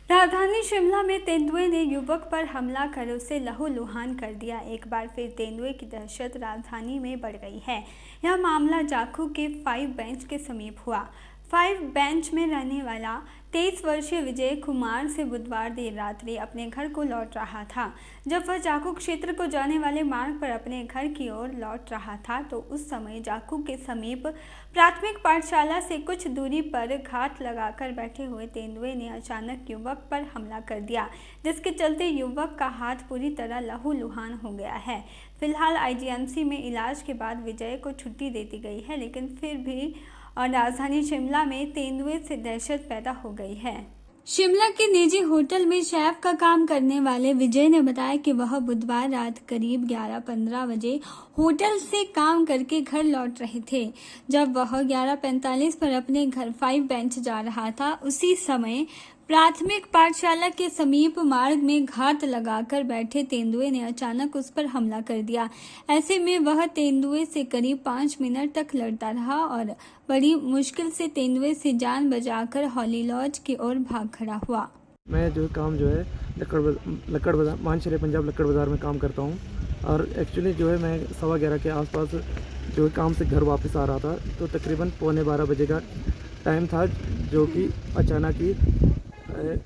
राजधानी शिमला में तेंदुए ने युवक पर हमला कर उसे लहूलुहान कर दिया। एक बार फिर तेंदुए की दहशत राजधानी में बढ़ गई है। यह मामला जाखू के 5 बेंच के समीप हुआ। 5 बेंच में रहने वाला 23 वर्षीय विजय कुमार से बुधवार देर रात्रि अपने घर को लौट रहा था। जब वह जाखू क्षेत्र को जाने वाले मार्ग पर अपने घर की ओर लौट रहा था तो उस समय जाखू के समीप प्राथमिक पाठशाला से कुछ दूरी पर घात लगाकर बैठे हुए तेंदुए ने अचानक युवक पर हमला कर दिया, जिसके चलते युवक का हाथ पूरी तरह लहूलुहान हो गया है। फिलहाल आईजीएमसी में इलाज के बाद विजय को छुट्टी दे दी गई है, लेकिन फिर भी राजधानी शिमला में तेंदुए से दहशत पैदा हो गई है। शिमला के निजी होटल में शेफ का काम करने वाले विजय ने बताया कि वह बुधवार रात करीब 11:15 बजे होटल से काम करके घर लौट रहे थे। जब वह 11:45 पर अपने घर 5 बेंच जा रहा था, उसी समय प्राथमिक पाठशाला के समीप मार्ग में घात लगाकर बैठे तेंदुए ने अचानक उस पर हमला कर दिया। ऐसे में वह तेंदुए से करीब 5 मिनट तक लड़ता रहा और बड़ी मुश्किल से तेंदुए से जान बचाकर हॉली लॉज की ओर भाग खड़ा हुआ। मैं जो काम जो है लक्कड़ बाज़ार मानशरे पंजाब लक्कड़ बाज़ार में काम करता हूँ। और एक्चुअली जो है मैं 11:15 के आसपास जो है काम से घर वापस आ रहा था, तो तकरीबन 11:15 बजे का टाइम था, जो कि अचानक ही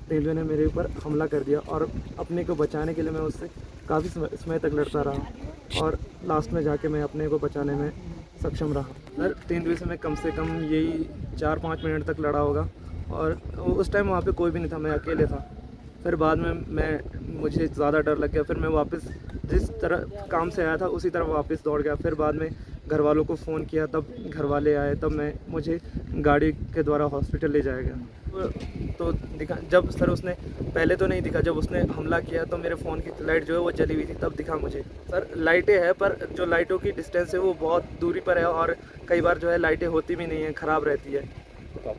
तेंदुए ने मेरे ऊपर हमला कर दिया। और अपने को बचाने के लिए मैं उससे काफ़ी समय तक लड़ता रहा और लास्ट में जाके मैं अपने को बचाने में सक्षम रहा। सर, तेंदुए से मैं कम से कम यही 4-5 मिनट तक लड़ा होगा और उस टाइम वहाँ पे कोई भी नहीं था, मैं अकेले था। फिर बाद में मुझे ज़्यादा डर लग गया। फिर मैं वापस जिस तरह काम से आया था उसी तरह वापस दौड़ गया। फिर बाद में घर वालों को फ़ोन किया, तब घर वाले आए, तब मुझे गाड़ी के द्वारा हॉस्पिटल ले जाया गया। तो दिखा, जब सर उसने पहले तो नहीं दिखा, जब उसने हमला किया तो मेरे फ़ोन की लाइट जो है वो जली हुई थी, तब दिखा मुझे। सर, लाइटें हैं पर जो लाइटों की डिस्टेंस है वो बहुत दूरी पर है और कई बार जो है लाइटें होती भी नहीं है, ख़राब रहती है।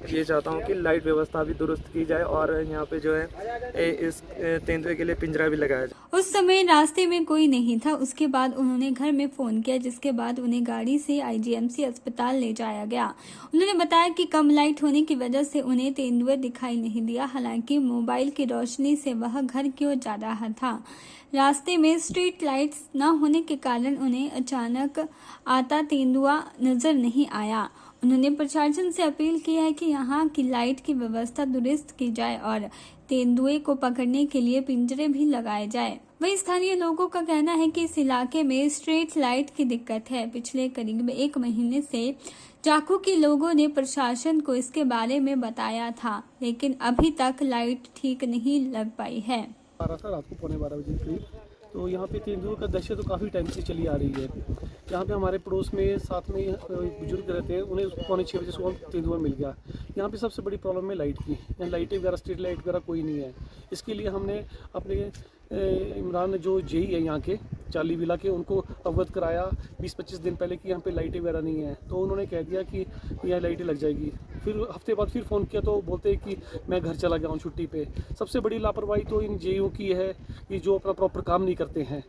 ये चाहता हूँ कि लाइट व्यवस्था भी दुरुस्त की जाए और यहाँ पे जो है इस तेंदुए के लिए पिंजरा भी लगाया जाए। उस समय रास्ते में कोई नहीं था। उसके बाद उन्होंने घर में फोन किया, जिसके बाद उन्हें गाड़ी से आईजीएमसी अस्पताल ले जाया गया। उन्होंने बताया कि कम लाइट होने की वजह से उन्हें तेंदुआ दिखाई नहीं दिया। हालांकि मोबाइल की रोशनी से वह घर की ओर जा रहा था। रास्ते में स्ट्रीट लाइट्स न होने के कारण उन्हें अचानक आता तेंदुआ नजर नहीं आया। उन्होंने प्रशासन से अपील की है कि यहाँ की लाइट की व्यवस्था दुरुस्त की जाए और तेंदुए को पकड़ने के लिए पिंजरे भी लगाए जाए। वहीं स्थानीय लोगों का कहना है कि इस इलाके में स्ट्रीट लाइट की दिक्कत है। पिछले करीब 1 महीने से जाखू के लोगों ने प्रशासन को इसके बारे में बताया था, लेकिन अभी तक लाइट ठीक नहीं लग पाई है। रात को 11:15 बजे करीब तो यहाँ पे तेंदुए का दहशत तो काफ़ी टाइम से चली आ रही है। यहाँ पे हमारे पड़ोस में साथ में बुजुर्ग रहते हैं, उन्हें 5:45 बजे सुबह तेंदुआ मिल गया। यहाँ पे सबसे बड़ी प्रॉब्लम है लाइट की। यहाँ लाइटें वगैरह स्ट्रीट लाइट वगैरह कोई नहीं है। इसके लिए हमने अपने इमरान जो जेई है यहाँ के चाली विला के, उनको अवगत कराया 20-25 दिन पहले कि यहाँ पे लाइटें वगैरह नहीं है। तो उन्होंने कह दिया कि यहाँ लाइटें लग जाएगी। फिर हफ्ते बाद फिर फ़ोन किया तो बोलते हैं कि मैं घर चला गया हूँ छुट्टी पे। सबसे बड़ी लापरवाही तो इन जेईओ की है कि जो अपना प्रॉपर काम नहीं करते हैं,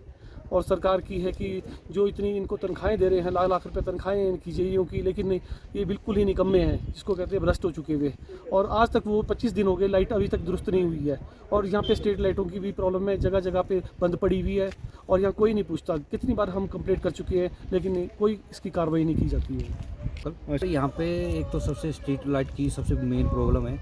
और सरकार की है कि जो इतनी इनको तनख्वाहें दे रहे हैं, लाख लाख रुपए तनख्वाहें हैं इनकी जेईओ की, लेकिन नहीं, ये बिल्कुल ही निकम्मे हैं, जिसको कहते हैं भ्रष्ट हो चुके हुए। और आज तक वो 25 दिन हो गए, लाइट अभी तक दुरुस्त नहीं हुई है। और यहाँ पे स्ट्रीट लाइटों की भी प्रॉब्लम है, जगह जगह पे बंद पड़ी हुई है और यहाँ कोई नहीं पूछता। कितनी बार हम कंप्लेंट कर चुके हैं, लेकिन कोई इसकी कार्रवाई नहीं की जाती है। यहाँ पे एक तो सबसे स्ट्रीट लाइट की सबसे मेन प्रॉब्लम है।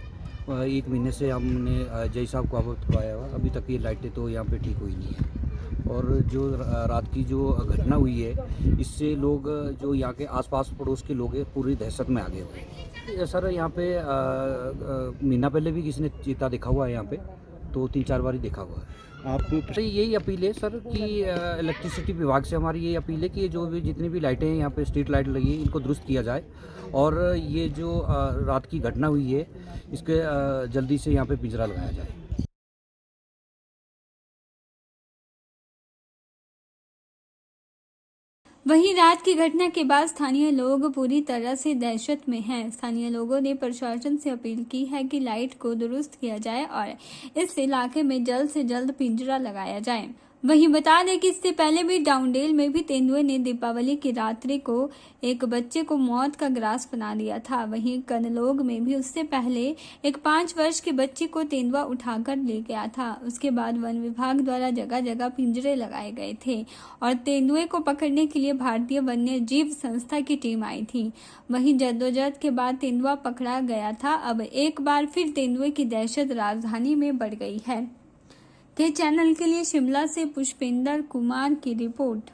1 महीने से हमने जय साहब को अवगत कराया हुआ, अभी तक ये लाइटें तो यहाँ पे ठीक हुई नहीं है। और जो रात की जो घटना हुई है, इससे लोग जो यहाँ के आसपास पड़ोस के लोग हैं पूरी दहशत में आ गए हुए हैं। सर, यहाँ पे महीना पहले भी किसी ने चीता देखा हुआ है यहाँ पे, तो 3-4 बार ही देखा हुआ है। आपको तो यही अपील है सर कि इलेक्ट्रिसिटी विभाग से हमारी यही अपील है कि जो भी जितनी भी लाइटें हैं यहाँ पे स्ट्रीट लाइट लगी है, इनको दुरुस्त किया जाए और ये जो रात की घटना हुई है इसके जल्दी से यहाँ पे पिंजरा लगाया जाए। वहीं रात की घटना के बाद स्थानीय लोग पूरी तरह से दहशत में हैं। स्थानीय लोगों ने प्रशासन से अपील की है कि लाइट को दुरुस्त किया जाए और इस इलाके में जल्द से जल्द पिंजरा लगाया जाए। वहीं बता दें कि इससे पहले भी डाउनडेल में भी तेंदुए ने दीपावली की रात्रि को एक बच्चे को मौत का ग्रास बना दिया था। वहीं कनलोग में भी उससे पहले एक 5 वर्ष के बच्चे को तेंदुआ उठाकर ले गया था। उसके बाद वन विभाग द्वारा जगह जगह पिंजरे लगाए गए थे और तेंदुए को पकड़ने के लिए भारतीय वन्य जीव संस्था की टीम आई थी। वहीं जद्दोजहद के बाद तेंदुआ पकड़ा गया था। अब एक बार फिर तेंदुए की दहशत राजधानी में बढ़ गई है। के चैनल के लिए शिमला से पुष्पेंद्र कुमार की रिपोर्ट।